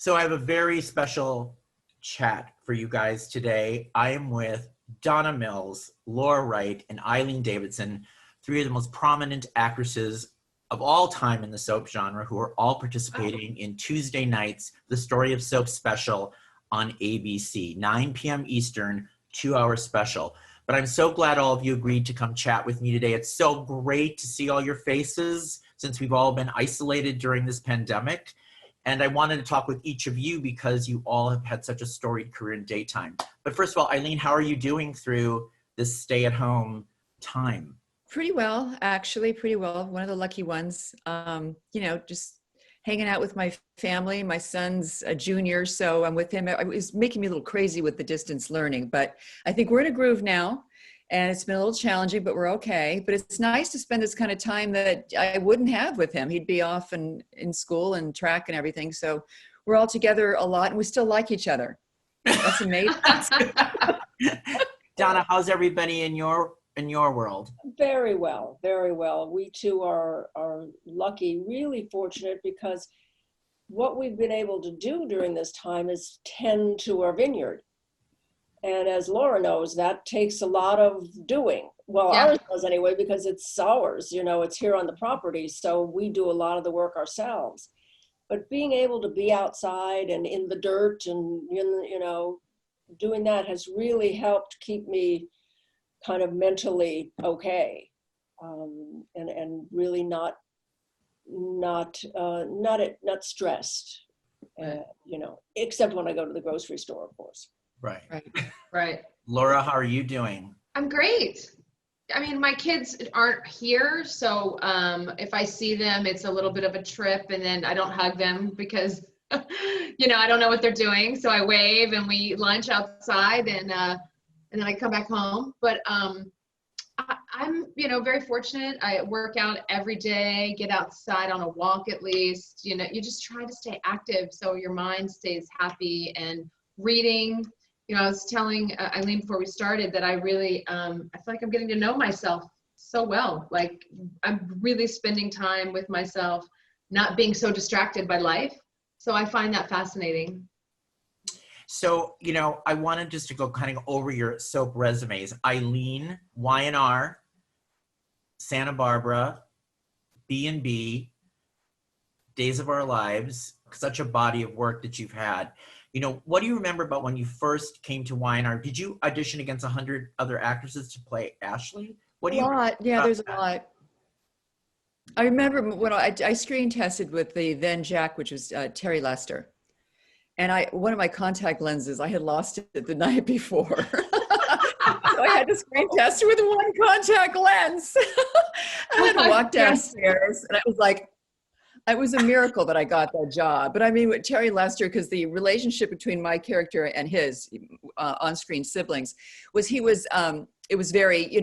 So I have a very special chat for you guys today. I am with Donna Mills, Laura Wright, and Eileen Davidson, three of the most prominent actresses of all time in the soap genre, who are all participating in Tuesday night's The Story of Soap special on ABC, 9 p.m. Eastern, 2-hour special. But I'm so glad all of you agreed to come chat with me today. It's so great to see all your faces since we've all been isolated during this pandemic. And I wanted to talk with each of you because you all have had such a storied career in daytime. But first of all, Eileen, how are you doing through this stay-at-home time? Pretty well, actually, pretty well. One of the lucky ones. Just hanging out with my family. My son's a junior, so I'm with him. It was making me a little crazy with the distance learning, but I think we're in a groove now. And it's been a little challenging, but we're okay. But it's nice to spend this kind of time that I wouldn't have with him. He'd be off in school and track and everything. So we're all together a lot and we still like each other. That's amazing. Donna, how's everybody in your world? Very well, very well. We too are lucky, really fortunate, because what we've been able to do during this time is tend to our vineyard. And as Laura knows, that takes a lot of doing. Well, ours does anyway, because it's ours, it's here on the property. So we do a lot of the work ourselves. But being able to be outside and in the dirt and, doing that has really helped keep me kind of mentally okay. And really not stressed, except when I go to the grocery store, of course. Right. Laura, how are you doing? I'm great. I mean, my kids aren't here, so if I see them, it's a little bit of a trip, and then I don't hug them because, I don't know what they're doing. So I wave and we eat lunch outside, and then I come back home. But I'm, very fortunate. I work out every day, get outside on a walk at least. You just try to stay active so your mind stays happy, and reading. I was telling Eileen before we started that I really, I feel like I'm getting to know myself so well. Like I'm really spending time with myself, not being so distracted by life. So I find that fascinating. So, I wanted just to go kind of over your soap resumes. Eileen, Y&R, Santa Barbara, B&B, Days of Our Lives, such a body of work that you've had. What do you remember about when you first came to Y&R? Did you audition against 100 other actresses to play Ashley? There's a lot. I remember when I screen tested with the then Jack, which was Terry Lester. And one of my contact lenses, I had lost it the night before. So I had to screen test with one contact lens. I had to walk downstairs and I was like, it was a miracle that I got that job. But I mean, with Terry Lester, because the relationship between my character and his on-screen siblings was it was very,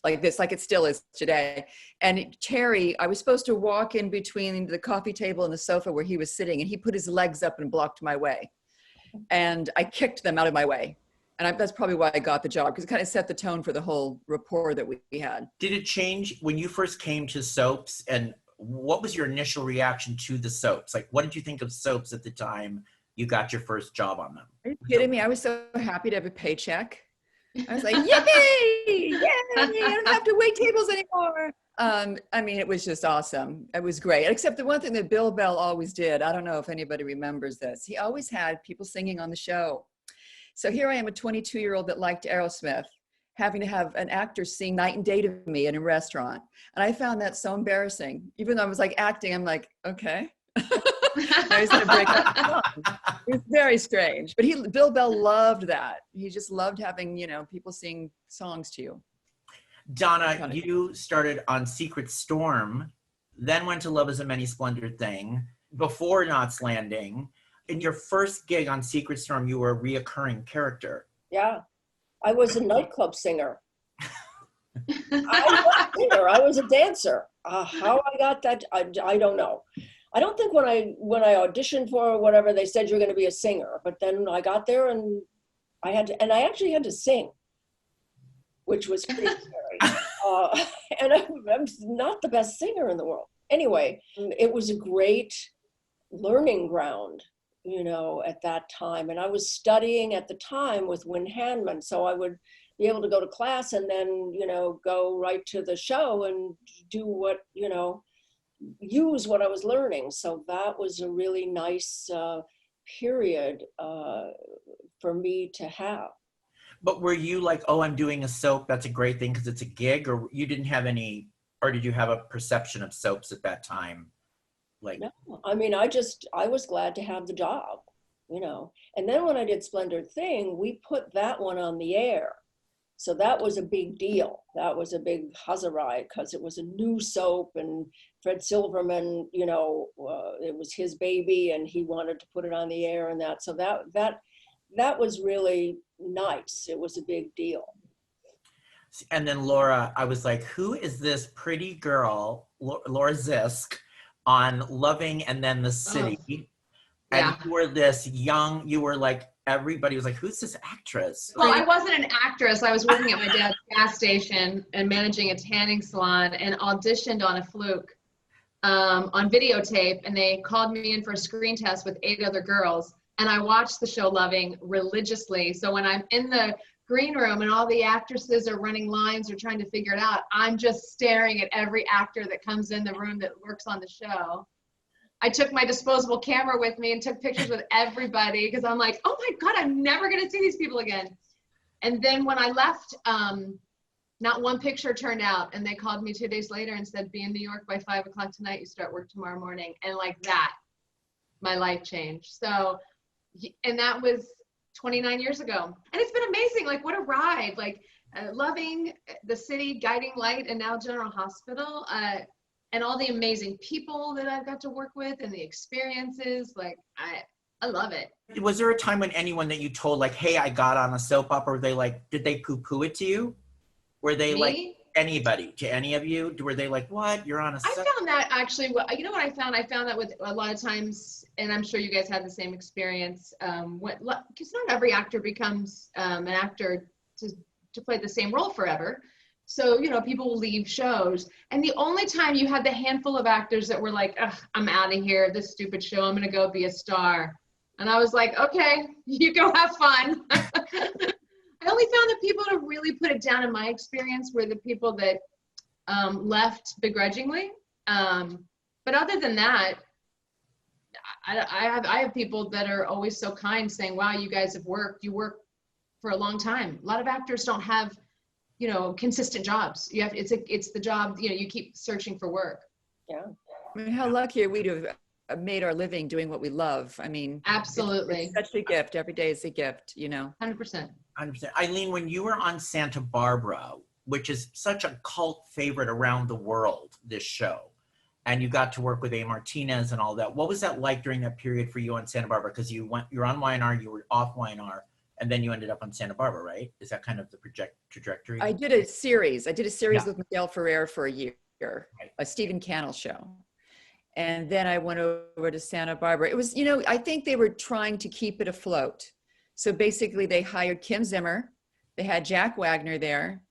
like this, like it still is today. And Terry, I was supposed to walk in between the coffee table and the sofa where he was sitting, and he put his legs up and blocked my way. And I kicked them out of my way. And that's probably why I got the job, because it kind of set the tone for the whole rapport that we had. Did it change when you first came to soaps, and what was your initial reaction to the soaps? Like, what did you think of soaps at the time you got your first job on them? Are you kidding me? I was so happy to have a paycheck. I was like, yay! Yay! I don't have to wait tables anymore. It was just awesome. It was great. Except the one thing that Bill Bell always did, I don't know if anybody remembers this, he always had people singing on the show. So here I am, a 22-year-old that liked Aerosmith, having to have an actor sing Night and Day to me in a restaurant. And I found that so embarrassing. Even though I was like acting, I'm like, okay. I was going to break up the song. It was very strange. But Bill Bell loved that. He just loved having, people sing songs to you. Donna, you started on Secret Storm, then went to Love is a Many Splendored Thing, before Knots Landing. In your first gig on Secret Storm, you were a reoccurring character. Yeah. I was a nightclub singer. I was a dancer. How I got that, I don't know. I don't think when I auditioned for whatever, they said you're going to be a singer. But then I got there and I actually had to sing, which was pretty scary. And I'm not the best singer in the world. Anyway, it was a great learning ground. you know, at that time. And I was studying at the time with Wynn Hanman, so I would be able to go to class and then, you know, go right to the show and do what, you know, use what I was learning. So that was a really nice period for me to have. But were you like, oh, I'm doing a soap, that's a great thing because it's a gig, or you didn't have any, or did you have a perception of soaps at that time? Like, No, I mean, I was glad to have the job, you know. And then when I did Splendid Thing, we put that one on the air. So that was a big deal. That was a big huzzarai because it was a new soap, and Fred Silverman, you know, it was his baby and he wanted to put it on the air and that. So that was really nice. It was a big deal. and then Laura, I was like, who is this pretty girl, Laura Zisk, on Loving and then the City? Oh, and yeah. you were this young, you were like, everybody was like, who's this actress? Well, I wasn't an actress. I was working at my dad's gas station and managing a tanning salon, and auditioned on a fluke on videotape. And they called me in for a screen test with 8 other girls. And I watched the show Loving religiously. So when I'm in the green room and all the actresses are running lines or trying to figure it out, I'm just staring at every actor that comes in the room that works on the show. I took my disposable camera with me and took pictures with everybody because I'm like, oh my God, I'm never going to see these people again. And then when I left, not one picture turned out. And they called me 2 days later and said, be in New York by 5 o'clock tonight. You start work tomorrow morning. And like that, my life changed. So, and that was 29 years ago. And it's been amazing. Like, what a ride. Like, Loving, the City, Guiding Light, and now General Hospital. And all the amazing people that I've got to work with and the experiences, like, I love it. Was there a time when anyone that you told, like, hey, I got on a soap opera, were they like, did they poo-poo it to you? Were they Me? like, anybody, to any of you? Were they like, what, you're on a soap? I found that actually, you know what I found? I found that with a lot of times, and I'm sure you guys had the same experience, because not every actor becomes an actor to play the same role forever. So, you know, people will leave shows. And the only time you had the handful of actors that were like, I'm out of here, this stupid show, I'm going to go be a star. And I was like, okay, you go have fun. I only found that people to really put it down in my experience were the people that left begrudgingly. But other than that, I have people that are always so kind saying, wow, you guys have you work for a long time. A lot of actors don't have, you know, consistent jobs. It's the job, you know, you keep searching for work. Yeah. I mean, how lucky are we to have made our living doing what we love? I mean, Absolutely. it's such a gift. Every day is a gift, you know. 100%. 100%. Eileen, when you were on Santa Barbara, which is such a cult favorite around the world, this show, and you got to work with A. Martinez and all that, what was that like during that period for you on Santa Barbara? Because you're on YNR, you were off YNR, and then you ended up on Santa Barbara, right? Is that kind of the trajectory? I did a series. Yeah. With Miguel Ferrer for a year, Right. a Stephen Cannell show. And then I went over to Santa Barbara. It was, you know, I think they were trying to keep it afloat. So basically they hired Kim Zimmer. They had Jack Wagner there.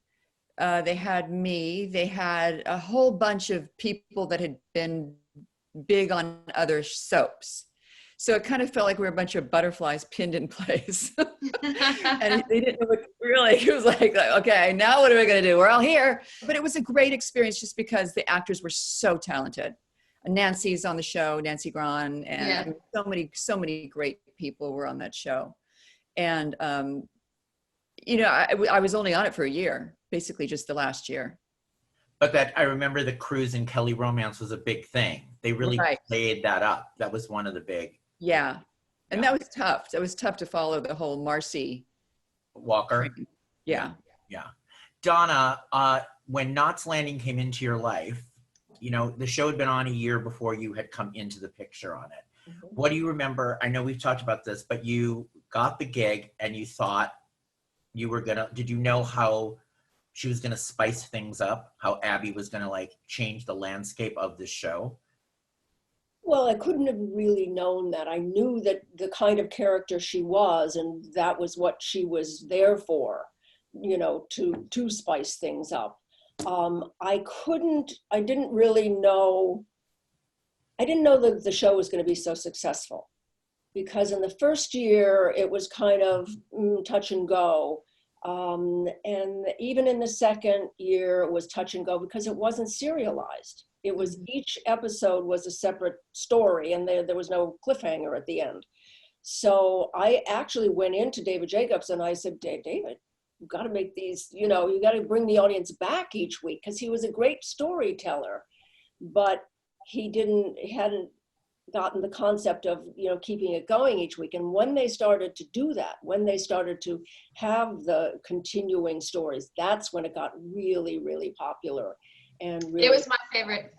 They had me. They had a whole bunch of people that had been big on other soaps. So it kind of felt like we were a bunch of butterflies pinned in place. And they didn't know what really, it was like, okay, now what are we going to do? We're all here. But it was a great experience just because the actors were so talented. Nancy's on the show, Nancy Gran, and so many great people were on that show. And, you know, I was only on it for a year, basically just the last year. But that, I remember the cruise in Kelly Romance was a big thing. They really played that up. That was one of the big. Yeah. And that was tough. It was tough to follow the whole Marcy Walker. train. Yeah. Yeah. Donna, when Knots Landing came into your life, you know, the show had been on a year before you had come into the picture on it. Mm-hmm. What do you remember? I know we've talked about this, but you got the gig and you thought you were did you know how she was gonna spice things up? How Abby was gonna like change the landscape of the show? Well, I couldn't have really known that. I knew that the kind of character she was, and that was what she was there for, you know, to spice things up. I didn't really know, I didn't know that the show was going to be so successful, because in the first year it was kind of touch and go. And even in the second year it was touch and go because it wasn't serialized. It was each episode was a separate story, and there was no cliffhanger at the end. So I actually went into David Jacobs and I said, David, you've got to make these, you got to bring the audience back each week, because he was a great storyteller, but he hadn't gotten the concept of, keeping it going each week. And when they started to do that, when they started to have the continuing stories, that's when it got really, really popular. And really, it was my favorite.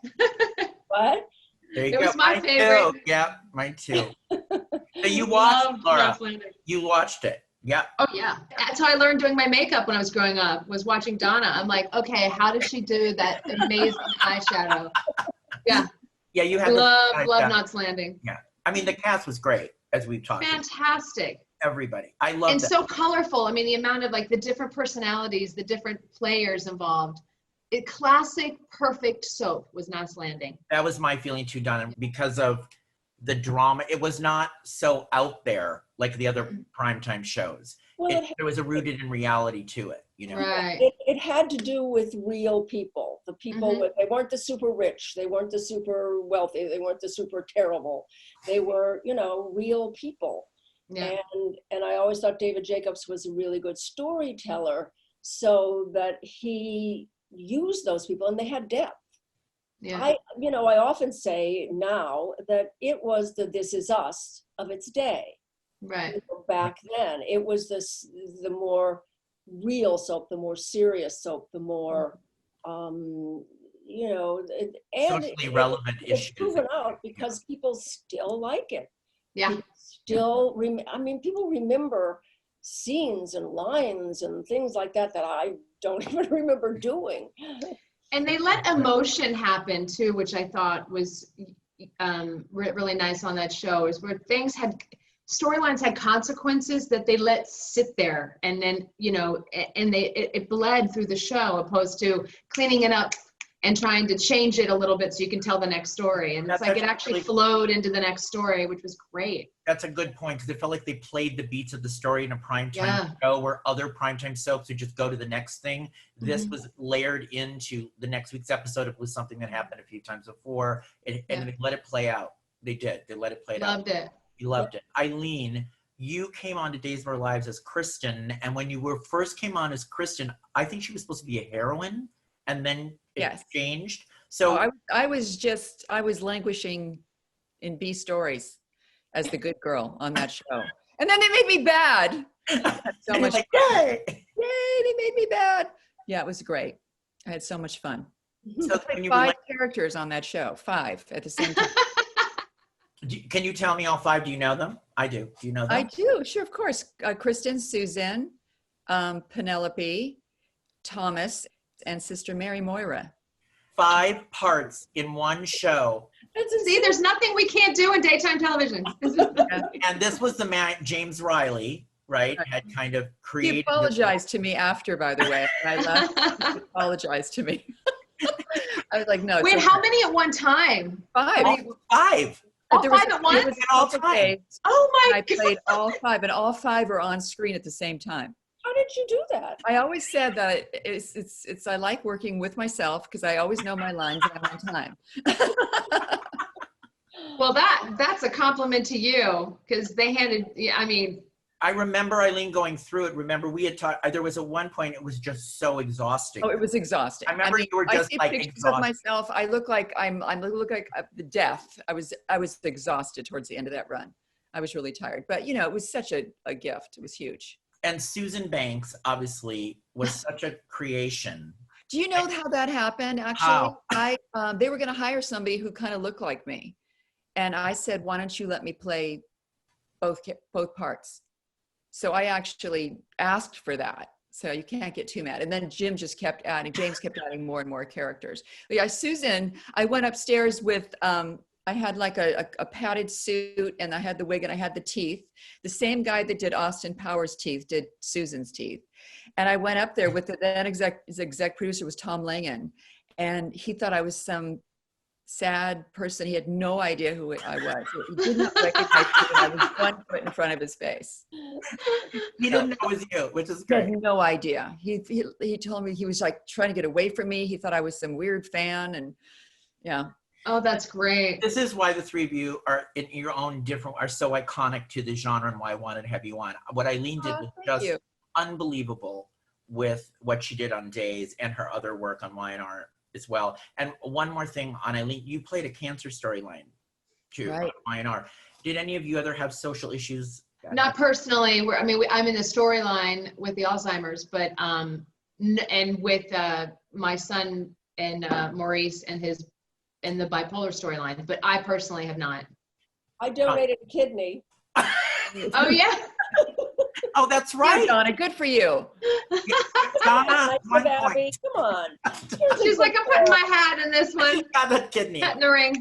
What? There you It go. was my Mine favorite. Too. Yeah, mine too. So you watched, Laura. You watched it. Yeah. Oh yeah. That's how I learned doing my makeup when I was growing up, was watching Donna. I'm like, okay, how did she do that amazing eyeshadow? Yeah. Yeah, you had love Knots Landing. Yeah. I mean, the cast was great, as we've talked about. Fantastic. Everybody. I love And that. so colorful. I mean, the amount of the different personalities, the different players involved. Classic, perfect soap was Knots Landing. That was my feeling too, Donna, because of the drama. It was not so out there like the other primetime shows. Well, There was a rooted in reality to it, Right. It had to do with real people. The people, they weren't the super rich. They weren't the super wealthy. They weren't the super terrible. They were, real people. Yeah. And I always thought David Jacobs was a really good storyteller, so that he used those people and they had depth. Yeah. I often say now that it was the This Is Us of its day. Right. Back then, it was the more real soap, the more serious soap, the more, and socially relevant it's issues. proven out because people still like it. Yeah. People remember scenes and lines and things like that I don't even remember doing. And they let emotion happen too, which I thought was really nice on that show, is where storylines had consequences that they let sit there, and then and it bled through the show, opposed to cleaning it up and trying to change it a little bit so you can tell the next story. And it's like it actually flowed into the next story, which was great. That's a good point, because it felt like they played the beats of the story in a primetime show, where other primetime soaps would just go to the next thing. This was layered into the next week's episode. It was something that happened a few times before, and they let it play out. They did. They let it play out. Loved it. You loved it. Eileen, you came on to Days of Our Lives as Kristen, and when you first came on as Kristen, I think she was supposed to be a heroine, and then it changed. So I was languishing in B stories as the good girl on that show, and then they made me bad. So much like, yay! They made me bad. Yeah, it was great. I had so much fun. So I played 5 characters on that show, 5 at the same time. Can you tell me all 5? Do you know them? I do. Do you know them? I do, sure, of course. Kristen, Susan, Penelope, Thomas, and Sister Mary Moira. 5 parts in one show. See, there's nothing we can't do in daytime television. And this was the man, James Riley, right? Had kind of created. He apologized to me after, by the way. I left. He apologized to me. I was like, no. Wait, how many at one time? 5. Oh, 5. All 5 at once? All time. Oh my I played all 5, and all 5 are on screen at the same time. How did you do that? I always said that it's I like working with myself, because I always know my lines and I'm on time. Well, that's a compliment to you, because they handed. I mean, I remember Eileen going through it. Remember, we had talked. There was at one point it was just so exhausting. Oh, it was exhausting. I remember you were just I see like pictures exhausted. of myself. I look like I look like the death. I was exhausted towards the end of that run. I was really tired, but it was such a gift. It was huge. And Susan Banks obviously was such a creation. Do you know how that happened? Actually, they were going to hire somebody who kind of looked like me, and I said, "Why don't you let me play both parts?" So I actually asked for that. So you can't get too mad. And then James kept adding more and more characters. But yeah, Susan, I went upstairs with, I had like a padded suit, and I had the wig, and I had the teeth. The same guy that did Austin Powers' teeth did Susan's teeth. And I went up there with his exec producer was Tom Langan. And he thought I was some sad person. He had no idea who I was. He did not recognize me when I was 1 foot in front of his face. He didn't know it was you, which is He had great. no idea. He told me he was like trying to get away from me. He thought I was some weird fan, and yeah. Oh, that's great. This is why the three of you are in your own different, are so iconic to the genre and why I wanted to have you on. What Eileen did was Thank just you. unbelievable with what she did on Days and her other work on Y&R as well. And one more thing on Eileen, you played a cancer storyline too, Right. on Y&R. Did any of you other have social issues? Not personally. I'm in the storyline with the Alzheimer's, but and with my son and Maurice and the bipolar storyline. But I personally have not. I donated a kidney. Oh yeah. Oh, that's Yeah, right. Donna, good for you. Donna, Nice, one Abby. point. Come on. She's like, I'm putting my hat in this one. Got that kidney. Hat in the ring.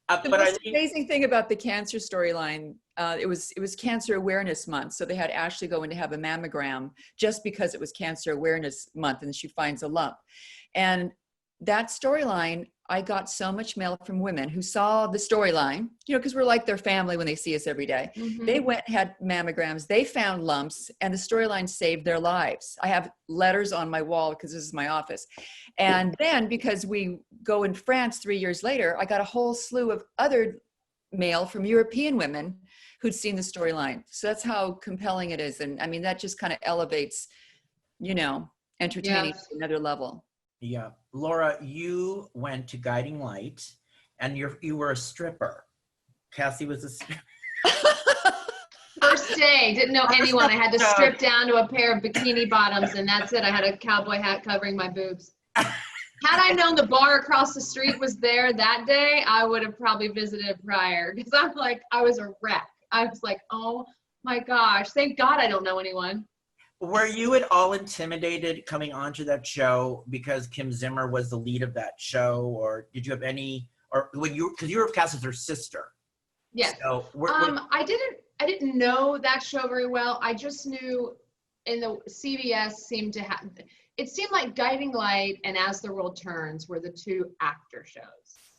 The But most Eileen, amazing thing about the cancer storyline, it was Cancer Awareness Month, so they had Ashley go in to have a mammogram just because it was Cancer Awareness Month, and she finds a lump. And that storyline, I got so much mail from women who saw the storyline, because we're like their family when they see us every day. Mhm. They went and had mammograms, they found lumps, and the storyline saved their lives. I have letters on my wall because this is my office. And then because we go in France 3 years later, I got a whole slew of other mail from European women who'd seen the storyline. So that's how compelling it is. And I mean, that just kind of elevates, entertaining Yes. to another level. yeah, Laura, you went to Guiding Light, and you were a stripper. Cassie was a stripper. First day, didn't know anyone. I had to strip down to a pair of bikini bottoms, and that's it. I had a cowboy hat covering my boobs. Had I known the bar across the street was there that day, I would have probably visited prior, because I was a wreck. I was like, oh my gosh, thank God I don't know anyone. Were you at all intimidated coming onto that show because Kim Zimmer was the lead of that show, or did you have any, or because you were cast as her sister? Yes. So I didn't know that show very well. I just knew in the CBS seemed to have, it seemed like Guiding Light and As the World Turns were the two actor shows.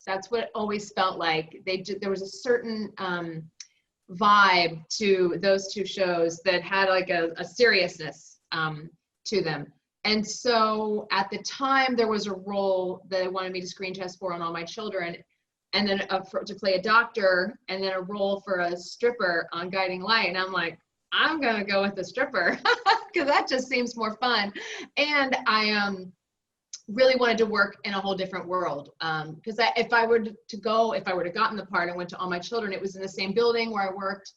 That's what it always felt like. There was a certain vibe to those two shows that had like a seriousness to them. And so at the time there was a role that they wanted me to screen test for on All My Children, and then to play a doctor, and then a role for a stripper on Guiding Light. And I'm like, I'm gonna go with the stripper because that just seems more fun. And I really wanted to work in a whole different world. Because if I would have gotten the part and went to All My Children, it was in the same building where I worked.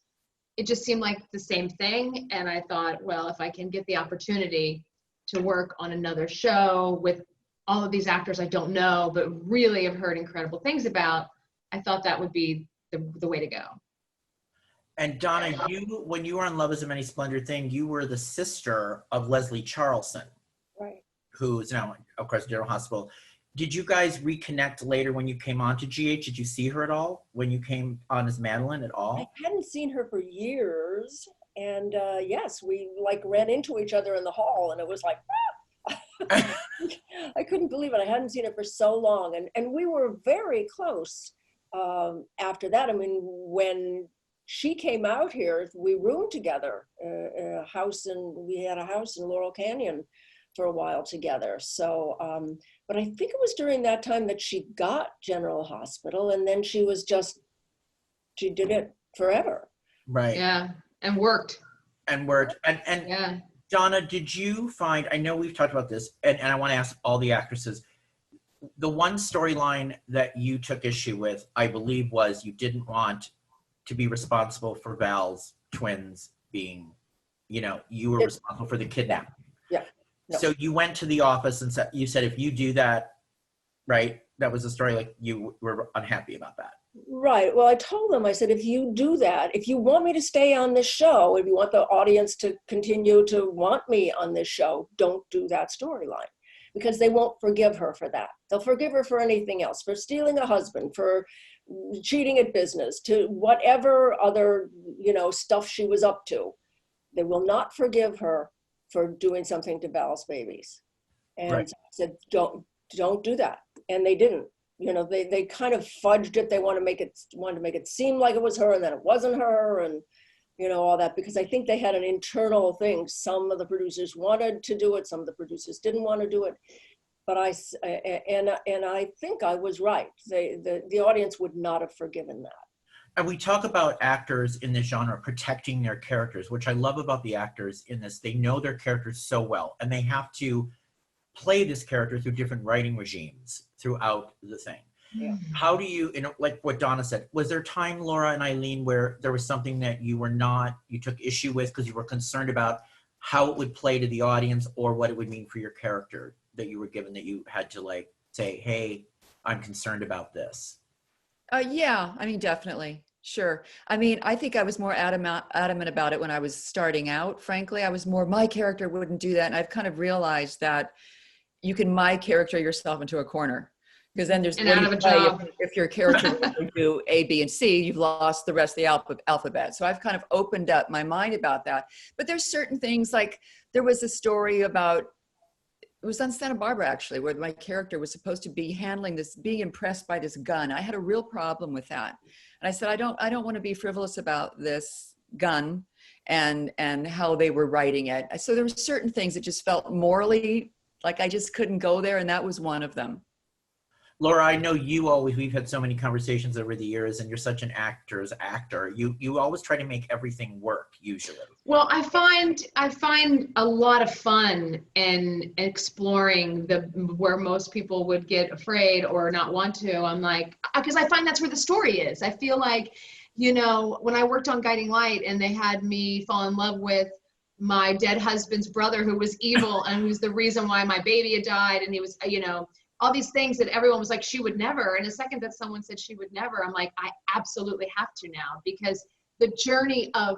It just seemed like the same thing. And I thought, well, if I can get the opportunity to work on another show with all of these actors I don't know, but really have heard incredible things about, I thought that would be the way to go. And Donna, when you were on Love Is a Many Splendored Thing, you were the sister of Leslie Charlson, Right. who is now, of course, General Hospital. Did you guys reconnect later when you came on to GH? Did you see her at all when you came on as Madeline at all? I hadn't seen her for years. And yes, we ran into each other in the hall, and it was like, I couldn't believe it. I hadn't seen her for so long. And we were very close after that. I mean, when she came out here, we roomed together, we had a house in Laurel Canyon for a while together. So, but I think it was during that time that she got General Hospital, and then she did it forever. Right. Yeah, and worked. And Yeah. Donna, did you find, I know we've talked about this, and I want to ask all the actresses, the one storyline that you took issue with, I believe, was you didn't want to be responsible for Val's twins being, you were responsible for the kidnapping. Yeah. No. So you went to the office and said, if you do that, right, that was a story, like you were unhappy about that. Right. Well, I told them, I said, if you do that, if you want me to stay on this show, if you want the audience to continue to want me on this show, don't do that storyline, because they won't forgive her for that. They'll forgive her for anything else, for stealing a husband, for cheating at business, to whatever other, stuff she was up to. They will not forgive her for doing something to Val's babies. And Right. so I said, don't do that. And they didn't. you know, they kind of fudged it. They wanted to make it seem like it was her, and then it wasn't her, and you know, all that, because I think they had an internal thing. Some of the producers wanted to do it, some of the producers didn't want to do it. But I think I was right. The audience would not have forgiven that. And we talk about actors in this genre protecting their characters, which I love about the actors in this. They know their characters so well, and they have to play this character through different writing regimes throughout the thing. Yeah. How do you, like what Donna said, was there time, Laura and Eileen, where there was something that you took issue with because you were concerned about how it would play to the audience or what it would mean for your character that you were given, that you had to like say, hey, I'm concerned about this? Yeah, I mean, definitely. Sure. I mean, I think I was more adamant about it when I was starting out. Frankly, I was more, my character wouldn't do that. And I've kind of realized that you can my character yourself into a corner. Because then there's, and out of a job. If your character will do A, B, and C, you've lost the rest of the alphabet. So I've kind of opened up my mind about that. But there's certain things, like there was a story about, it was on Santa Barbara actually, where my character was supposed to be handling this, being impressed by this gun. I had a real problem with that. And I said, I don't want to be frivolous about this gun and how they were writing it. So there were certain things that just felt morally like I just couldn't go there. And that was one of them. Laura, I know we've had so many conversations over the years, and you're such an actor's actor. You always try to make everything work, usually. Well, I find a lot of fun in exploring where most people would get afraid or not want to. I'm like, because I find that's where the story is. I feel like, you know, when I worked on Guiding Light and they had me fall in love with my dead husband's brother, who was evil and who's the reason why my baby had died, and he was, you know, all these things that everyone was like, she would never. And the second that someone said she would never, I'm like, I absolutely have to now, because the journey of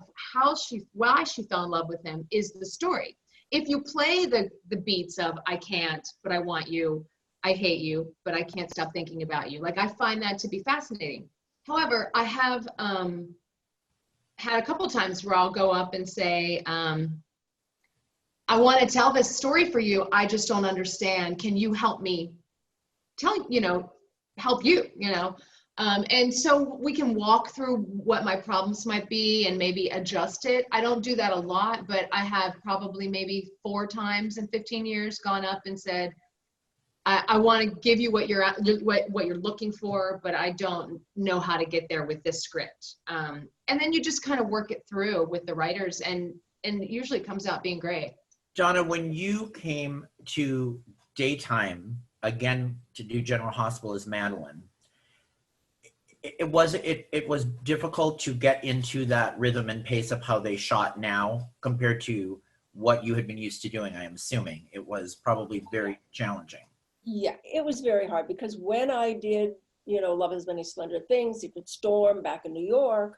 why she fell in love with him is the story. If you play the beats of, I can't, but I want you, I hate you, but I can't stop thinking about you. Like, I find that to be fascinating. However, I have had a couple times where I'll go up and say, I want to tell this story for you. I just don't understand. Can you help me help you, and so we can walk through what my problems might be and maybe adjust it. I don't do that a lot, but I have probably maybe 4 times in 15 years gone up and said, I want to give you what you're looking for, but I don't know how to get there with this script. And then you just kind of work it through with the writers, and it usually comes out being great. Donna, when you came to daytime again to do General Hospital as Madeline, it was difficult to get into that rhythm and pace of how they shot now compared to what you had been used to doing. I am assuming it was probably very challenging. Yeah, it was very hard, because when I did, Love Has Many Splendored Things, Secret Storm back in New York,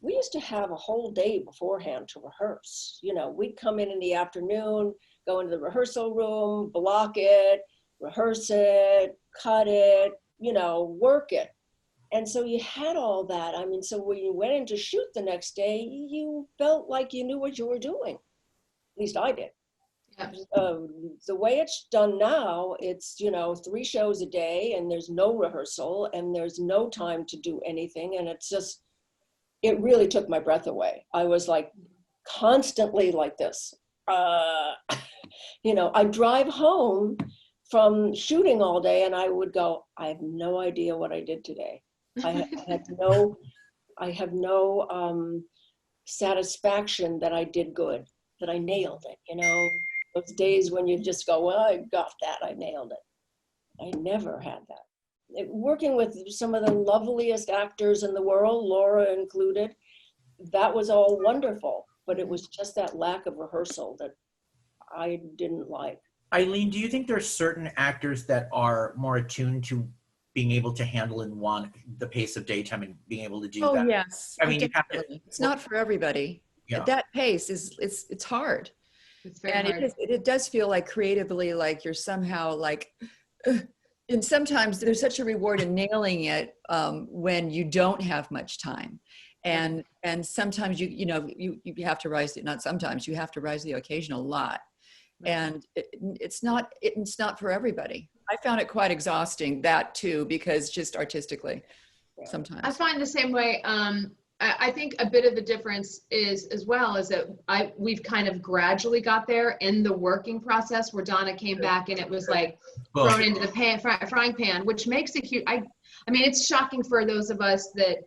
we used to have a whole day beforehand to rehearse. We'd come in the afternoon, go into the rehearsal room, block it, rehearse it, cut it, work it. And so you had all that. I mean, so when you went in to shoot the next day, you felt like you knew what you were doing. At least I did. Yeah. The way it's done now, it's, 3 shows a day, and there's no rehearsal, and there's no time to do anything. And it's just, it really took my breath away. I was like constantly like this. I'd drive home from shooting all day and I would go, I have no idea what I did today. I have no satisfaction that I did good, that I nailed it. Those days when you just go, well, I got that, I nailed it. I never had that. Working with some of the loveliest actors in the world, Laura included, that was all wonderful, but it was just that lack of rehearsal that I didn't like. Eileen, do you think there are certain actors that are more attuned to being able to handle the pace of daytime and being able to do that? Oh, yes. I mean, you have to, it's not for everybody. Yeah. That pace it's hard. It's very and hard. It does feel like creatively, like you're somehow like, and sometimes there's such a reward in nailing it when you don't have much time. And sometimes you have to rise, not sometimes, you have to rise to the occasion a lot. And it's not for everybody. I found it quite exhausting, that too, because just artistically sometimes. I find the same way. I think a bit of the difference is as well is that we've kind of gradually got there in the working process where Donna came back and it was like thrown into the frying pan, which makes it huge. I mean, it's shocking for those of us that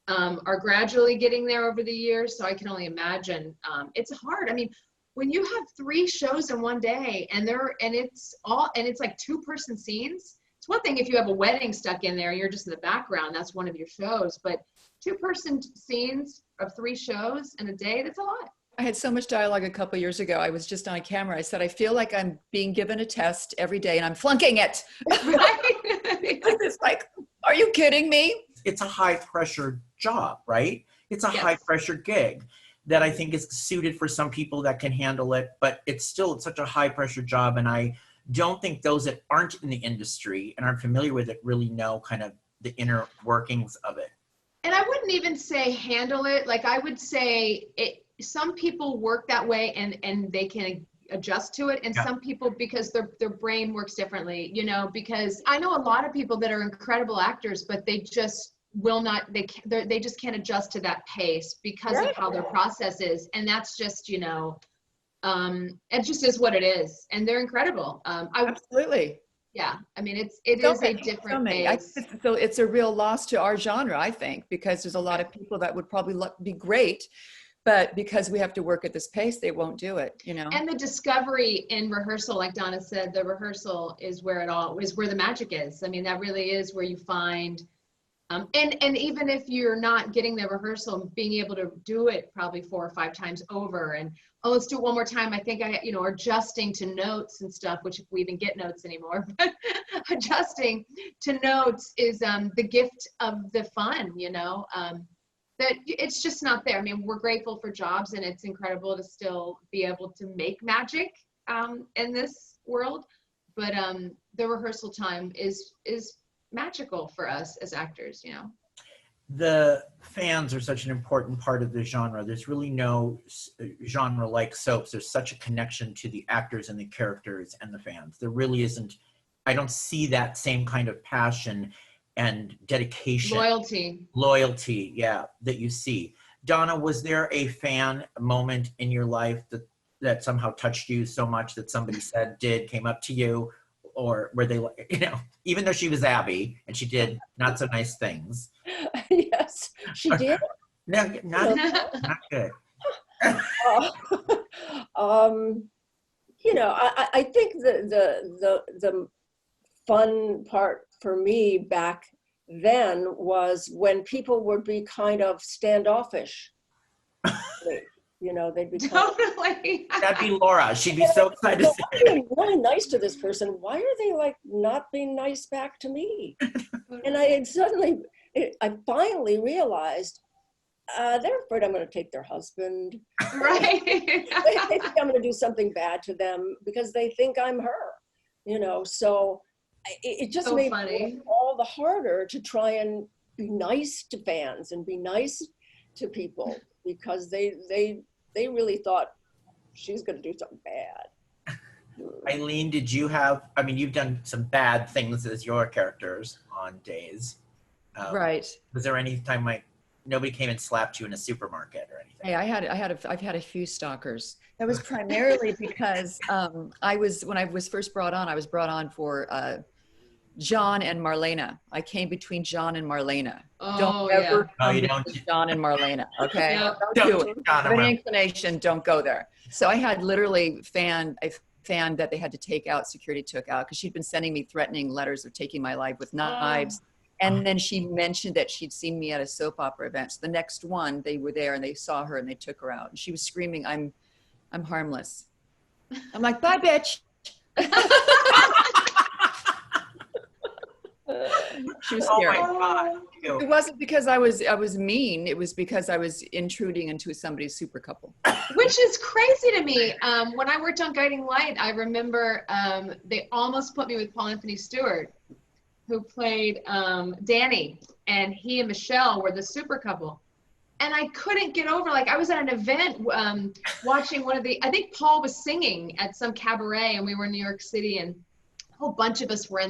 are gradually getting there over the years. So I can only imagine. It's hard. I mean, when you have 3 shows in one day and it's like 2-person scenes. It's one thing if you have a wedding stuck in there, you're just in the background, that's one of your shows, but 2-person scenes of 3 shows in a day, that's a lot. I had so much dialogue a couple of years ago. I was just on camera. I said, I feel like I'm being given a test every day and I'm flunking it. It's like, are you kidding me? It's a high pressure job, right? It's a high pressure gig that I think is suited for some people that can handle it, but it's such a high pressure job. And I don't think those that aren't in the industry and aren't familiar with it really know kind of the inner workings of it. And I wouldn't even say handle it. Like I would say some people work that way and they can adjust to it. And some people, because their brain works differently, you know, because I know a lot of people that are incredible actors, but they just will not, they just can't adjust to that pace because of how their process is. And that's just, you know, it just is what it is. And they're incredible. Absolutely. Yeah. I mean, it is a different pace. So it's a real loss to our genre, I think, because there's a lot of people that would probably be great, but because we have to work at this pace, they won't do it, you know? And the discovery in rehearsal, like Donna said, the rehearsal is where the magic is. I mean, that really is where you find, and even if you're not getting the rehearsal, being able to do it probably 4 or 5 times over and, oh, let's do it one more time. I think or adjusting to notes and stuff, which if we even get notes anymore, but adjusting to notes is the gift of the fun, you know, that it's just not there. I mean, we're grateful for jobs and it's incredible to still be able to make magic in this world. But the rehearsal time is magical for us as actors, you know. The fans are such an important part of the genre. There's really no genre like soaps. There's such a connection to the actors and the characters and the fans. There really isn't. I don't see that same kind of passion and dedication. Loyalty, yeah, that you see. Donna, was there a fan moment in your life that somehow touched you so much that somebody came up to you? Or were they, you know, even though she was Abby and she did not so nice things. Yes, she did. No, not good. You know, I think the fun part for me back then was when people would be kind of standoffish. You know, they'd be totally. That'd be Laura. She'd be so excited to I'm being really nice to this person. Why are they like not being nice back to me? And I finally realized they're afraid I'm going to take their husband. Right. They think I'm going to do something bad to them because they think I'm her. You know, so it just made it all the harder to try and be nice to fans and be nice to people because they really thought she's going to do something bad. Eileen, did you have, I mean, you've done some bad things as your characters on Days. Right. Was there any time nobody came and slapped you in a supermarket or anything? Hey, I've had a few stalkers. That was primarily because when I was first brought on, I was brought on for John and Marlena. I came between John and Marlena. Don't ever come between John and Marlena, okay? Yeah. Don't do it. Have an inclination, don't go there. So I had literally a fan that they had to take out, security took out, because she'd been sending me threatening letters of taking my life with knives. And then she mentioned that she'd seen me at a soap opera event. So the next one, they were there and they saw her and they took her out. And she was screaming, I'm harmless. I'm like, bye, bitch. She was scary. Oh my God. It wasn't because I was mean. It was because I was intruding into somebody's super couple. Which is crazy to me. When I worked on Guiding Light, I remember they almost put me with Paul Anthony Stewart, who played Danny, and he and Michelle were the super couple. and I couldn't get over, like I was at an event watching I think Paul was singing at some cabaret, and we were in New York City, and a whole bunch of us were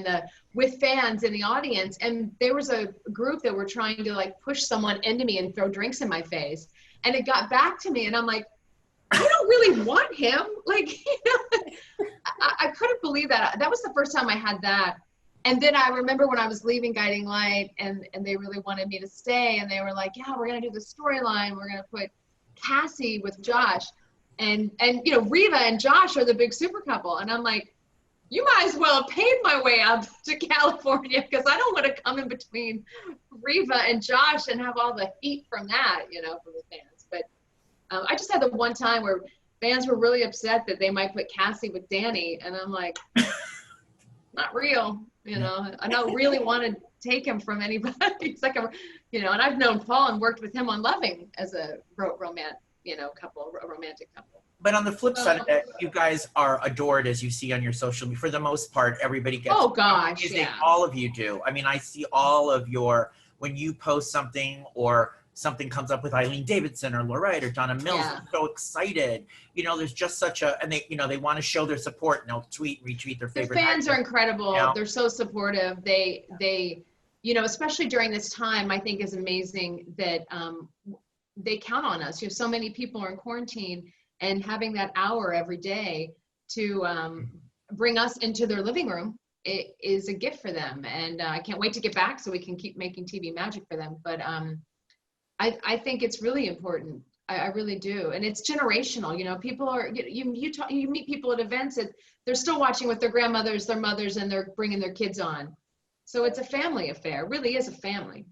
with fans in the audience, and there was a group that were trying to like push someone into me and throw drinks in my face. And it got back to me, and I'm like, I don't really want him. Like, I couldn't believe that. That was the first time I had that. And then I remember when I was leaving Guiding Light, and they really wanted me to stay, and they were like, yeah, we're going to do the storyline. We're going to put Cassie with Josh. And Reva and Josh are the big super couple. And I'm like, you might as well have paid my way up to California, because I don't want to come in between Reva and Josh and have all the heat from that, from the fans. But I just had the one time where fans were really upset that they might put Cassie with Danny. And I'm like, not real, I don't really want to take him from anybody. It's like, and I've known Paul and worked with him on Loving as a romantic couple. But on the flip side of that, you guys are adored, as you see on your social media. For the most part, everybody gets. Oh gosh, yeah. All of you do. I mean, I see all of when you post something or something comes up with Eileen Davidson or Laura Wright or Donna Mills, Yeah. I'm so excited. There's just and they want to show their support, and they'll retweet their favorite. The fans actor. are incredible. Yeah. They're so supportive. They especially during this time, I think is amazing that they count on us. So many people are in quarantine, and having that hour every day to bring us into their living room, it is a gift for them. And I can't wait to get back so we can keep making TV magic for them. But I think it's really important. I really do. And it's generational. People are, you meet people at events that they're still watching with their grandmothers, their mothers, and they're bringing their kids on. So it's a family affair. It really is a family.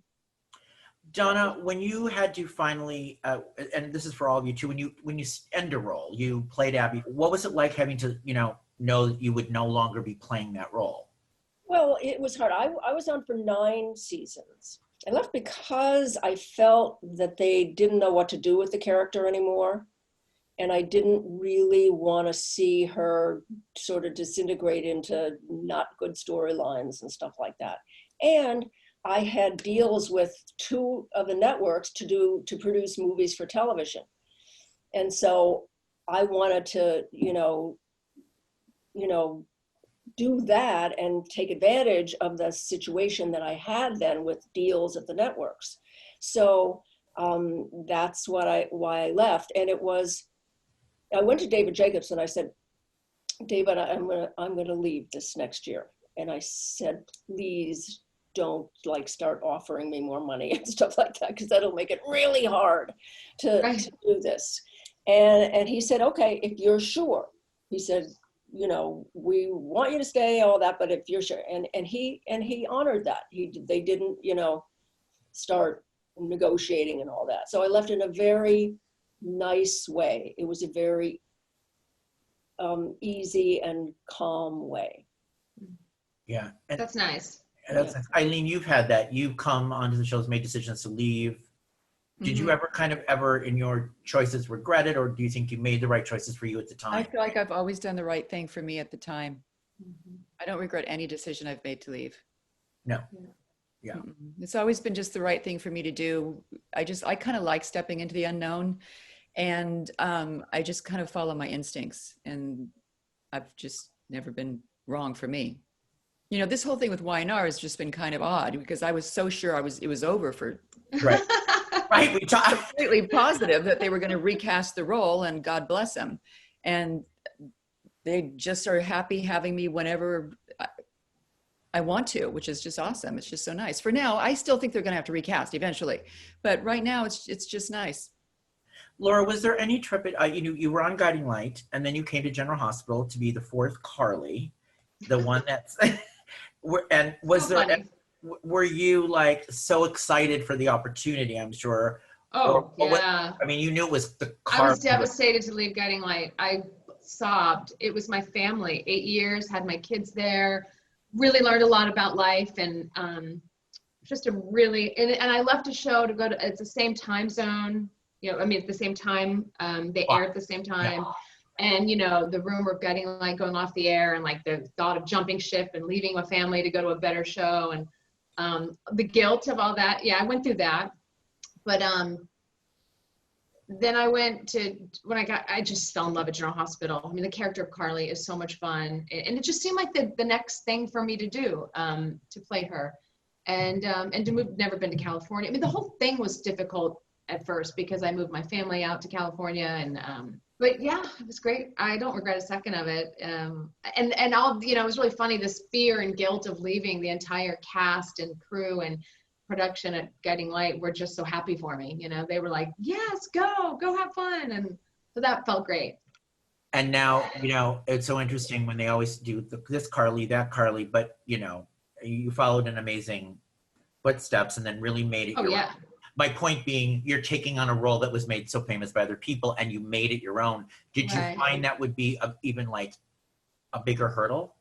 Donna, when you had to finally, and this is for all of you too, when you end a role, you played Abby. What was it like having to, know that you would no longer be playing that role? Well, it was hard. I was on for 9 seasons. I left because I felt that they didn't know what to do with the character anymore. And I didn't really want to see her sort of disintegrate into not good storylines and stuff like that. And I had deals with 2 of the networks to produce movies for television. And so I wanted to, do that and take advantage of the situation that I had then with deals at the networks. So that's why I left. And I went to David Jacobs and I said, David, I'm gonna leave this next year. And I said, please don't start offering me more money and stuff like that, because that'll make it really hard to do this. And he said, okay, if you're sure. He said, we want you to stay, all that, but if you're sure. And he honored that. They didn't, start negotiating and all that. So I left in a very nice way. It was a very easy and calm way. Yeah. That's nice. That's nice. Eileen, you've had that. You've come onto the shows, made decisions to leave. Did you ever in your choices regret it, or do you think you made the right choices for you at the time? I feel like I've always done the right thing for me at the time. I don't regret any decision I've made to leave. No. Yeah. It's always been just the right thing for me to do. I kind of like stepping into the unknown, and I just kind of follow my instincts, and I've just never been wrong for me. This whole thing with Y&R has just been kind of odd, because I was so sure it was over for. Right. Right. We talked. Completely positive that they were going to recast the role, and God bless them. And they just are happy having me whenever I want to, which is just awesome. It's just so nice. For now, I still think they're going to have to recast eventually, but right now it's just nice. Laura, was there any trip? You were on Guiding Light, and then you came to General Hospital to be the 4th Carly, the one that's. And was so there? Funny. Were you so excited for the opportunity? I'm sure. Oh, yeah. You knew it was the. I was devastated to leave Guiding Light. I sobbed. It was my family. 8 years, had my kids there. Really learned a lot about life, and just a really. And I left a show to go to. It's the same time zone. At the same time. They air at the same time. Yeah. And, the rumor of Guiding Light going off the air, and the thought of jumping ship and leaving my family to go to a better show, and the guilt of all that. Yeah, I went through that. But then I I just fell in love with General Hospital. I mean, the character of Carly is so much fun. And it just seemed like the next thing for me to do, to play her. And to move, never been to California. I mean, the whole thing was difficult at first because I moved my family out to California but yeah, it was great. I don't regret a second of it. And it was really funny, this fear and guilt of leaving. The entire cast and crew and production at Guiding Light were just so happy for me. They were like, yes, go have fun. And so that felt great. And now, it's so interesting when they always do this Carly, that Carly, but you followed an amazing footsteps and then really made it your own. My point being, you're taking on a role that was made so famous by other people and you made it your own. Did you find that would be even like a bigger hurdle?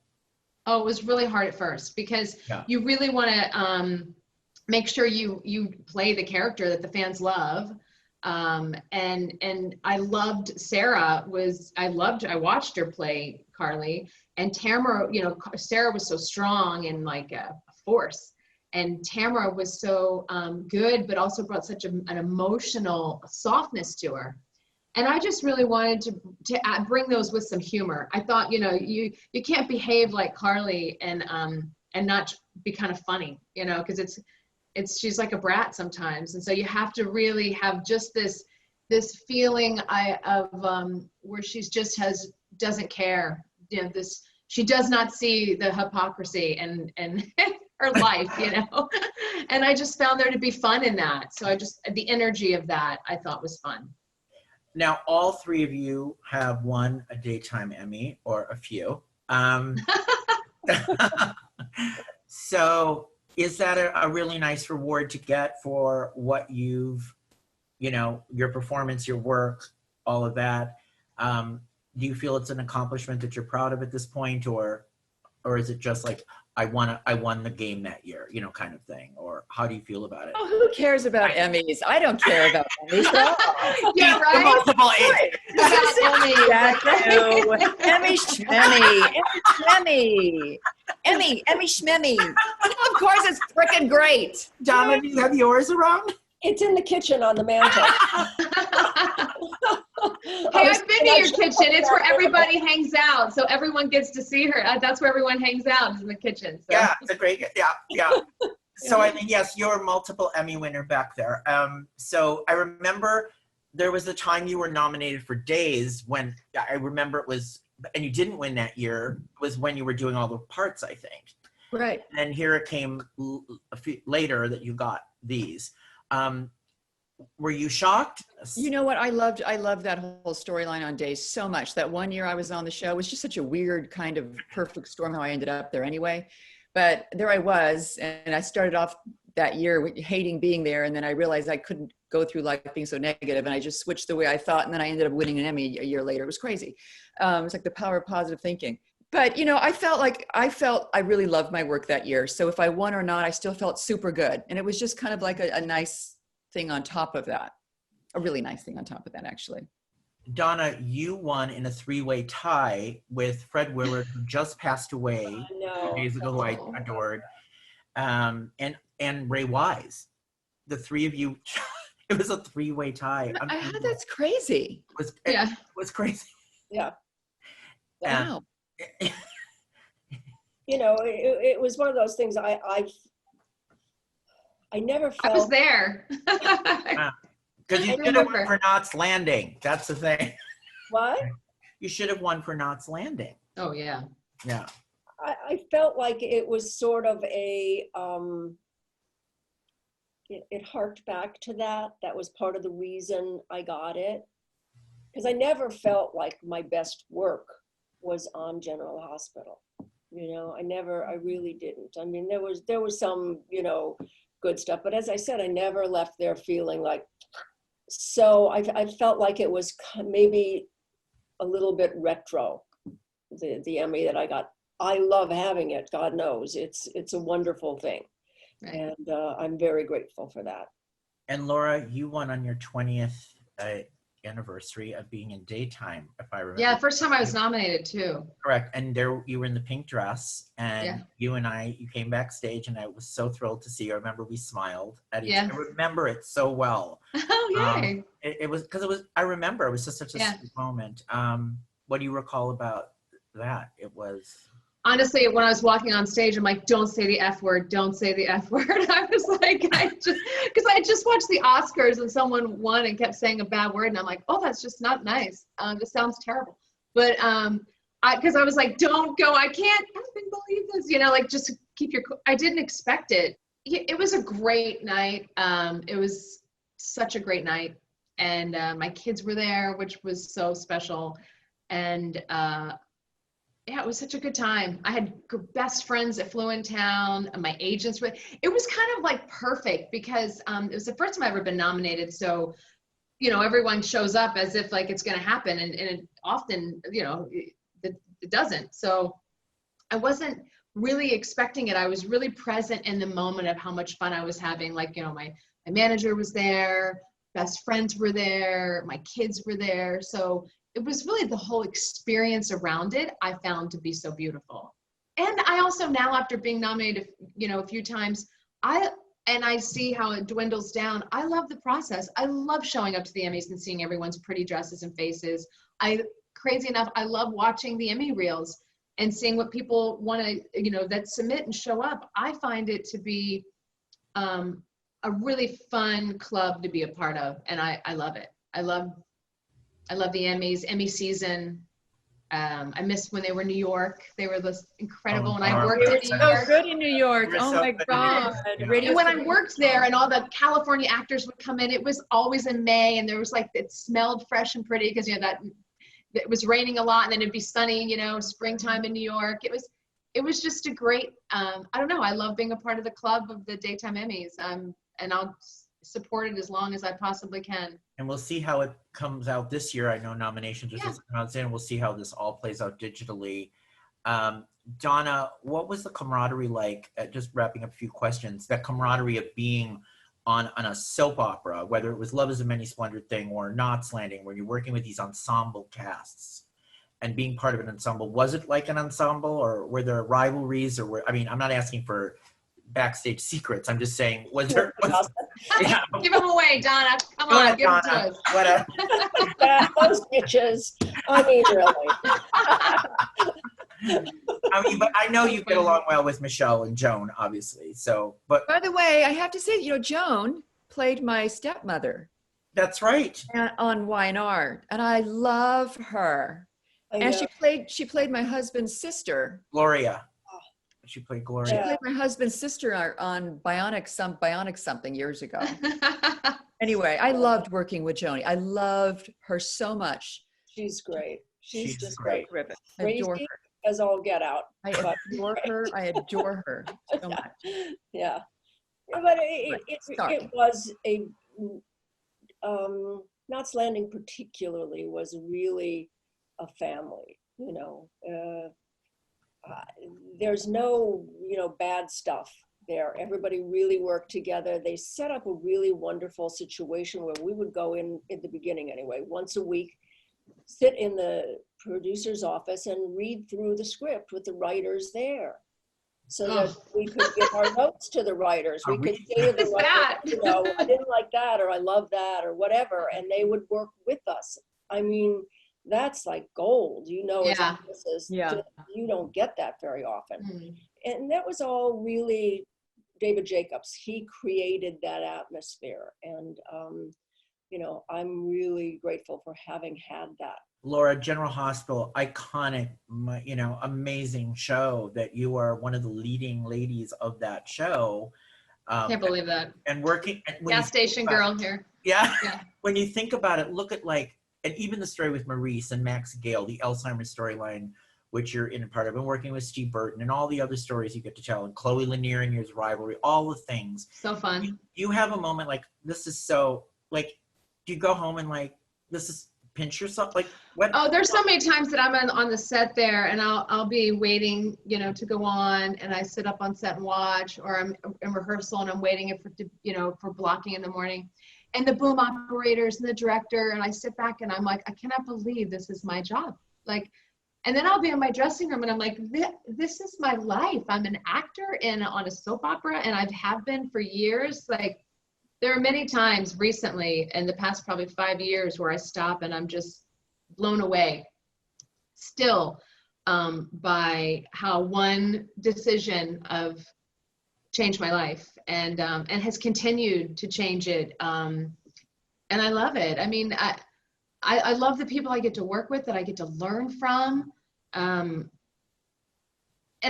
Oh, it was really hard at first because you really want to make sure you play the character that the fans love. And I loved Sarah I watched her play Carly, and Tamara, Sarah was so strong and like a force. And Tamara was so good, but also brought such an emotional softness to her. And I just really wanted to bring those with some humor. I thought, you can't behave like Carly and not be kind of funny, because she's like a brat sometimes. And so you have to really have just this feeling of where she's just doesn't care. She does not see the hypocrisy and her life, and I just found there to be fun in that. So the energy of that I thought was fun. Now, all three of you have won a Daytime Emmy or a few. So is that a really nice reward to get for what you've, your performance, your work, all of that? Do you feel it's an accomplishment that you're proud of at this point, or is it just like, I won the game that year, kind of thing? Or how do you feel about it? Oh, who cares about Emmys? I don't care about Emmys at all. Yeah, right? Multiple Emmy Schmemmy. Emmy Schmemmy. Of course it's frickin' great. Donna, do you have yours around? It's in the kitchen on the mantle. Hey, I've been to your kitchen. It's where everybody hangs out. So everyone gets to see her. That's where everyone hangs out, is in the kitchen. So. Yeah, it's a great, yeah. So, I mean, yes, you're a multiple Emmy winner back there. So I remember there was a time you were nominated for Days when I remember it was, and you didn't win that year, was when you were doing all the parts, I think. Right. And here it came later that you got these. Were you shocked? You know what? I loved that whole storyline on Days so much. That one year I was on the show, it was just such a weird kind of perfect storm how I ended up there anyway. But there I was, and I started off that year hating being there, and then I realized I couldn't go through life being so negative, and I just switched the way I thought, and then I ended up winning an Emmy a year later. It was crazy. It's like the power of positive thinking. But, I felt I really loved my work that year. So if I won or not, I still felt super good. And it was just kind of like a nice thing on top of that. A really nice thing on top of that, actually. Donna, you won in a three-way tie with Fred Willard, who just passed away 2 days ago, who I adored, and Ray Wise. The three of you, it was a three-way tie. That's crazy. It was crazy. Yeah. Wow. It was one of those things I never felt. I was there. Because you should have won for Knots Landing. That's the thing. What? You should have won for Knots Landing. Oh, yeah. Yeah. I felt like it was sort of it harked back to that. That was part of the reason I got it. Because I never felt like my best work was on General Hospital. I really didn't. I mean, there was some, good stuff. But as I said, I never left there feeling like, so I felt like it was maybe a little bit retro, the Emmy that I got. I love having it. God knows it's a wonderful thing. Right. And I'm very grateful for that. And Laura, you won on your 20th anniversary of being in daytime, if I remember. Yeah, first time I was nominated too. Correct. And there you were in the pink dress, and Yeah. you came backstage, and I was so thrilled to see you. I remember we smiled at each. Yeah. I remember it so well. Oh, yay. It was because I remember it was just such a Yeah. sweet moment. What do you recall about that? It was. Honestly, when I was walking on stage, I'm like, don't say the F word, don't say the F word. I was like, because I just watched the Oscars and someone won and kept saying a bad word. And I'm like, oh, that's just not nice. This sounds terrible. But because I was like, don't go, I can't even believe this, like just keep your, I didn't expect it. It was a great night. It was such a great night. And my kids were there, which was so special. And yeah, it was such a good time. I had best friends that flew in town, and my agents were, it was kind of like perfect because it was the first time I've ever been nominated. So, everyone shows up as if like it's going to happen. And it often, it doesn't. So I wasn't really expecting it. I was really present in the moment of how much fun I was having. Like, my manager was there, best friends were there, my kids were there. So it was really the whole experience around it I found to be so beautiful. And I also now, after being nominated, a few times, I see how it dwindles down. I love the process. I love showing up to the Emmys and seeing everyone's pretty dresses and faces. Crazy enough, I love watching the Emmy reels and seeing what people want to, that submit and show up. I find it to be a really fun club to be a part of. And I love it. I love the Emmys, Emmy season. I missed when they were in New York. They were this incredible. When I worked in New York. So good in New York. We're Oh so my good in God. New York. Radio And when I station. worked there and all the California actors would come in, it was always in May, and there was like, it smelled fresh and pretty because, that it was raining a lot, and then it'd be sunny, springtime in New York. It was just a great, I don't know. I love being a part of the club of the Daytime Emmys. And I'll support it as long as I possibly can. And we'll see how it comes out this year. I know nominations are supposed to come out soon. We'll see how this all plays out digitally. Donna, what was the camaraderie like, just wrapping up a few questions, that camaraderie of being on a soap opera, whether it was Love is a Many Splendored Thing or Knots Landing, where you're working with these ensemble casts and being part of an ensemble? Was it like an ensemble, or were there rivalries, I'm not asking for backstage secrets. I'm just saying, was there? Yeah. Give them away, Donna. Come Go on, ahead, give them to Donna. us. What Those bitches. I mean, really. but I know you get along well with Michelle and Joan, obviously. So, but By the way, I have to say, Joan played my stepmother that's right. on Y&R, and I love her. I And know. she played my husband's sister. Gloria. She played Gloria. She Yeah. played my husband's sister on Bionic something years ago. Anyway, I loved working with Joni. I loved her so much. She's great. She's just great. great. I adore Crazy her. as all get out. I but adore her. I adore her so much. Yeah. But it was a, Knots Landing particularly was really a family, there's no, bad stuff there. Everybody really worked together. They set up a really wonderful situation where we would go in the beginning anyway, once a week, sit in the producer's office and read through the script with the writers there, so that we could give our notes to the writers. We could say to the writers, I didn't like that, or I love that, or whatever, and they would work with us. I mean, that's like gold, as actresses. You don't get that very often. Mm. And that was all really David Jacobs. He created that atmosphere. And, I'm really grateful for having had that. Laura, General Hospital, iconic, amazing show that you are one of the leading ladies of that show. Can't believe that. And working. Gas station girl here. Yeah. Yeah. When you think about it, look at and even the story with Maurice and Max Gale, the Alzheimer's storyline, which you're in a part of, and working with Steve Burton and all the other stories you get to tell, and Chloe Lanier and your rivalry, all the things. So fun. You have a moment like, this is so, do you go home and this is pinch yourself? What? Oh, there's so many times that I'm on the set there, and I'll be waiting, to go on, and I sit up on set and watch, or I'm in rehearsal and I'm waiting for blocking in the morning. and the boom operators and the director. And I sit back and I'm like, I cannot believe this is my job. Like, and then I'll be in my dressing room and I'm like, this is my life. I'm an actor on a soap opera, and I have been for years. Like, there are many times recently in the past probably 5 years where I stop and I'm just blown away still by how one decision of changed my life and has continued to change it. And I love it. I mean, I love the people I get to work with, that I get to learn from. And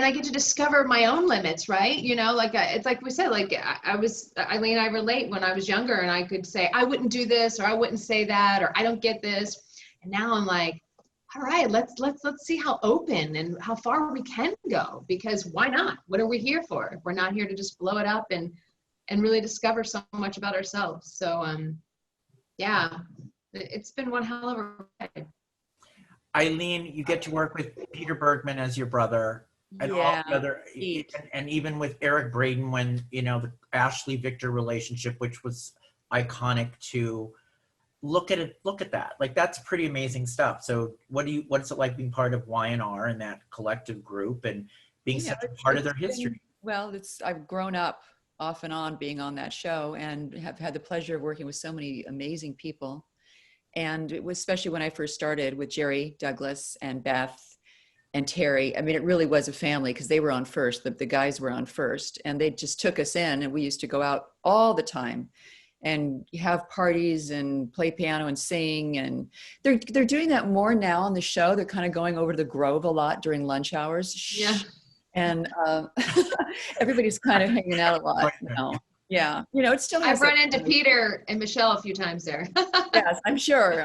I get to discover my own limits, right? You know, like it's like we said, like Eileen and I relate when I was younger, and I could say, I wouldn't do this, or I wouldn't say that, or I don't get this. And now I'm like, all right, let's see how open and how far we can go, because why not? What are we here for? If we're not here to just blow it up and really discover so much about ourselves. So yeah, it's been one hell of a ride. Eileen, you get to work with Peter Bergman as your brother, and all the other, and even with Eric Braeden, when, you know, the Ashley Victor relationship, which was iconic to look at that. Like, that's pretty amazing stuff. So what's it like being part of Y&R and that collective group and being such a part of their history? Well, I've grown up off and on being on that show, and have had the pleasure of working with so many amazing people. And it was, especially when I first started with Jerry Douglas and Beth and Terry. I mean, it really was a family, because they were on first. The guys were on first, and they just took us in, and we used to go out all the time and have parties and play piano and sing. And they're doing that more now on the show. They're kind of going over to the Grove a lot during lunch hours. Yeah. And everybody's kind of hanging out a lot now. Yeah, you know, it still has. I've run into Peter and Michelle a few times there. Yes, I'm sure.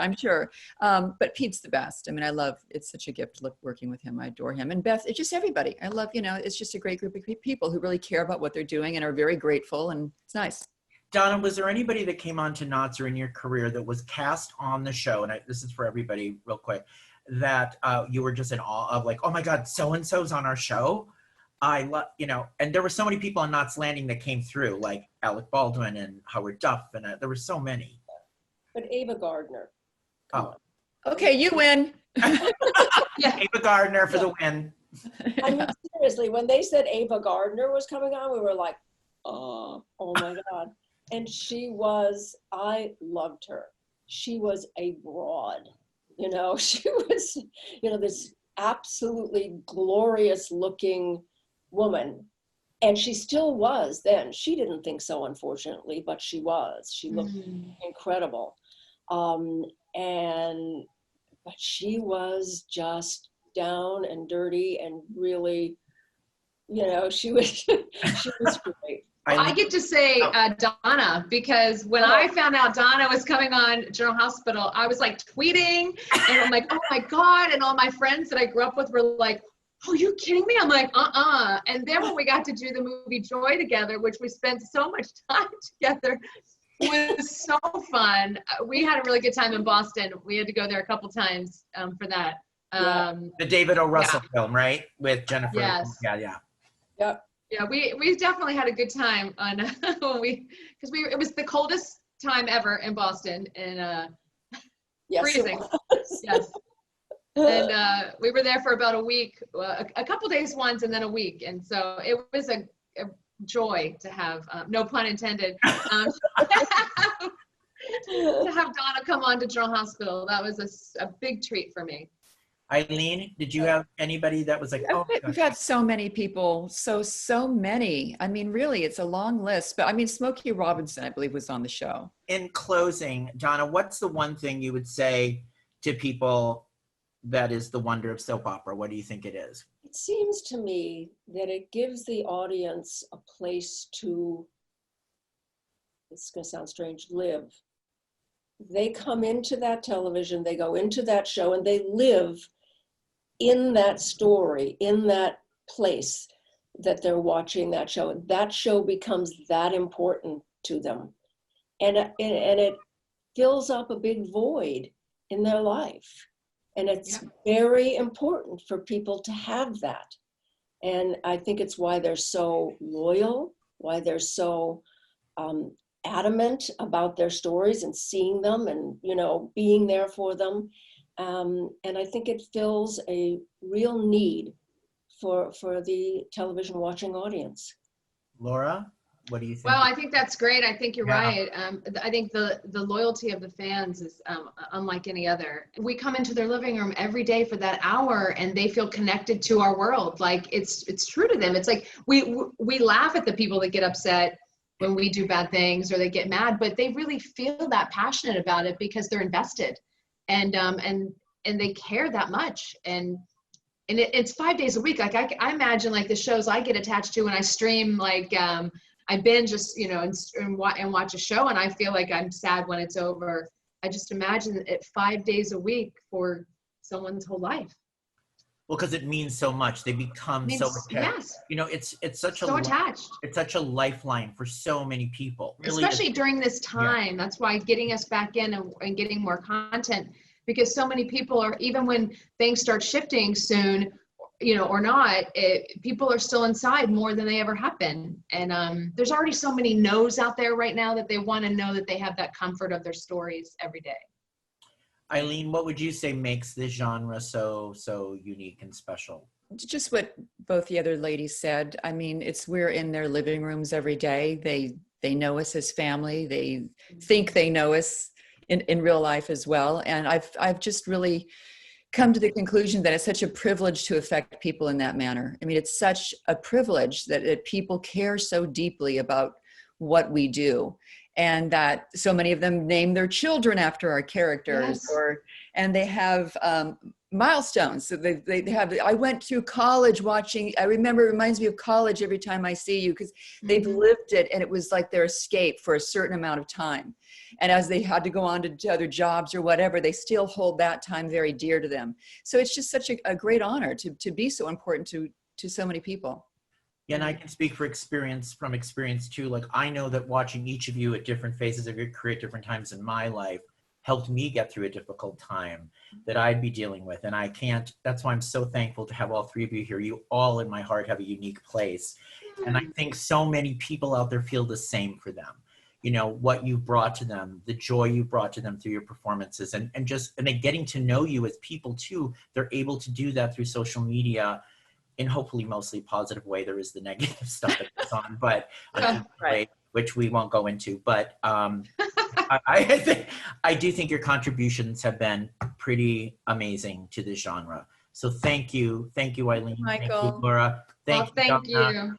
But Pete's the best. I mean, it's such a gift working with him. I adore him. And Beth, it's just everybody. I love, you know, it's just a great group of people who really care about what they're doing and are very grateful, and it's nice. Donna, was there anybody that came on to Knots or in your career that was cast on the show, and this is for everybody real quick, that you were just in awe of, like, oh my God, so-and-so's on our show? You know, and there were so many people on Knots Landing that came through, like Alec Baldwin and Howard Duff, and there were so many. But Ava Gardner. Oh. Okay, you win. Yeah. Ava Gardner for the win. I mean, seriously, when they said Ava Gardner was coming on, we were like, oh my God. And I loved her. She was a broad, you know, she was, you know, this absolutely glorious looking woman. And she still was then. She didn't think so, unfortunately, but she was. She looked incredible. But she was just down and dirty and really, you know, she was great. I get to say Donna, because when I found out Donna was coming on General Hospital, I was like tweeting, and I'm like, oh my God. And all my friends that I grew up with were like, oh, are you kidding me? I'm like, And then when we got to do the movie Joy together, which we spent so much time together, it was so fun. We had a really good time in Boston. We had to go there a couple times for that. The David O. Russell film, right? With Jennifer. Yes. Yeah. Yep. Yeah, we definitely had a good time on it was the coldest time ever in Boston, and freezing. Yes. And we were there for about a week, a couple days once, and then a week, and so it was a joy to have, no pun intended, to have Donna come on to General Hospital. That was a big treat for me. Eileen, did you have anybody that was like, oh my We've had so many people, so many. I mean, really, it's a long list. But I mean, Smokey Robinson, I believe, was on the show. In closing, Donna, what's the one thing you would say to people that is the wonder of soap opera? What do you think it is? It seems to me that it gives the audience a place to, it's going to sound strange, live. They come into that television, they go into that show, and they live in that story, in that place that they're watching that show. And that show becomes that important to them. And it fills up a big void in their life. And it's very important for people to have that. And I think it's why they're so loyal, why they're so adamant about their stories and seeing them and, you know, being there for them. And I think it fills a real need for the television watching audience. Laura, what do you think? Well, I think that's great. I think you're Yeah. right. I think the loyalty of the fans is unlike any other. We come into their living room every day for that hour, and they feel connected to our world. Like it's true to them. It's like we laugh at the people that get upset when we do bad things or they get mad, but they really feel that passionate about it because they're invested, and they care that much. And it's 5 days a week. Like I imagine like the shows I get attached to when I stream, like I binge just, you know, and watch a show, and I feel like I'm sad when it's over. I just imagine it 5 days a week for someone's whole life. Well, because it means so much. They become so attached. Yes. You know, it's such So attached. It's such a lifeline for so many people. Really, especially during this time. Yeah. That's why getting us back in and getting more content, because so many people are, even when things start shifting soon, you know, or not, people are still inside more than they ever have been. And there's already so many no's out there right now that they want to know that they have that comfort of their stories every day. Eileen, what would you say makes this genre so unique and special? Just what both the other ladies said. I mean, we're in their living rooms every day. They know us as family. They think they know us in real life as well. And I've just really come to the conclusion that it's such a privilege to affect people in that manner. I mean, it's such a privilege that people care so deeply about what we do, and that so many of them name their children after our characters. Yes. And they have milestones. So they have, I went through college watching, I remember, it reminds me of college every time I see you, because they've lived it, and it was like their escape for a certain amount of time. And as they had to go on to other jobs or whatever, they still hold that time very dear to them. So it's just such a great honor to be so important to so many people. Yeah, and I can speak from experience too. Like, I know that watching each of you at different phases of your career at different times in my life helped me get through a difficult time that I'd be dealing with. And that's why I'm so thankful to have all three of you here. You all in my heart have a unique place. And I think so many people out there feel the same for them. You know, what you brought to them, the joy you brought to them through your performances, and then getting to know you as people too. They're able to do that through social media in hopefully mostly positive way. There is the negative stuff that goes on, but right. Which we won't go into. But I do think your contributions have been pretty amazing to this genre. So thank you, Eileen. Michael. Thank you, Laura. Thank you.